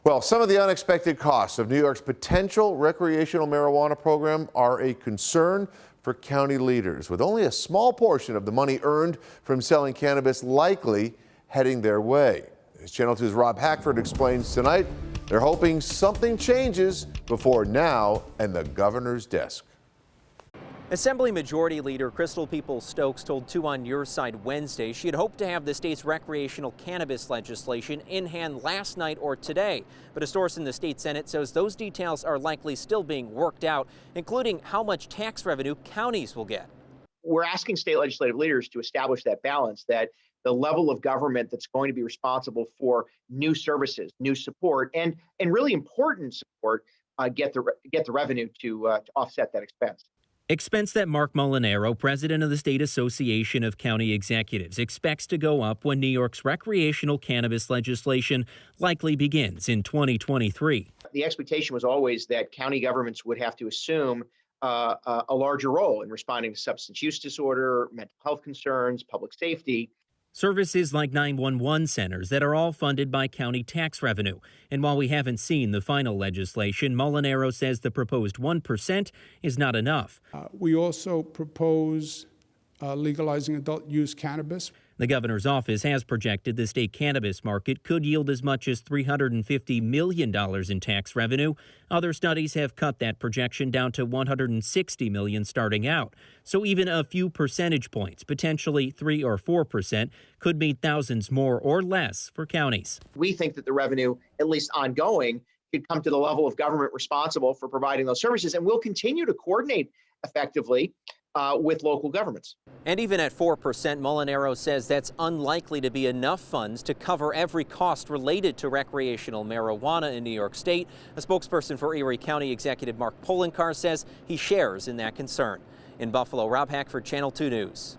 Well, some of the unexpected costs of New York's potential recreational marijuana program are a concern for county leaders, with only a small portion of the money earned from selling cannabis likely heading their way. As Channel 2's Rob Hackford explains tonight, they're hoping something changes before now and the governor's desk. Assembly Majority Leader Crystal Peoples-Stokes told 2 on Your Side Wednesday she had hoped to have the state's recreational cannabis legislation in hand last night or today. But a source in the state Senate says those details are likely still being worked out, including how much tax revenue counties will get. We're asking state legislative leaders to establish that balance, that the level of government that's going to be responsible for new services, new support, and really important support get the revenue to offset that expense. Expense that Mark Molinaro, president of the State Association of County Executives, expects to go up when New York's recreational cannabis legislation likely begins in 2023. The expectation was always that county governments would have to assume a larger role in responding to substance use disorder, mental health concerns, public safety. Services like 911 centers that are all funded by county tax revenue. And while we haven't seen the final legislation, Molinaro says the proposed 1% is not enough. We also propose legalizing adult use cannabis. The governor's office has projected the state cannabis market could yield as much as $350 million in tax revenue. Other studies have cut that projection down to $160 million starting out. So even a few percentage points, potentially 3 or 4%, could mean thousands more or less for counties. We think that the revenue, at least ongoing, could come to the level of government responsible for providing those services, and we'll continue to coordinate effectively with local governments. And even at 4%, Molinaro says that's unlikely to be enough funds to cover every cost related to recreational marijuana in New York State. A spokesperson for Erie County Executive Mark Poloncarz says he shares in that concern. In Buffalo, Rob Hackford, Channel 2 News.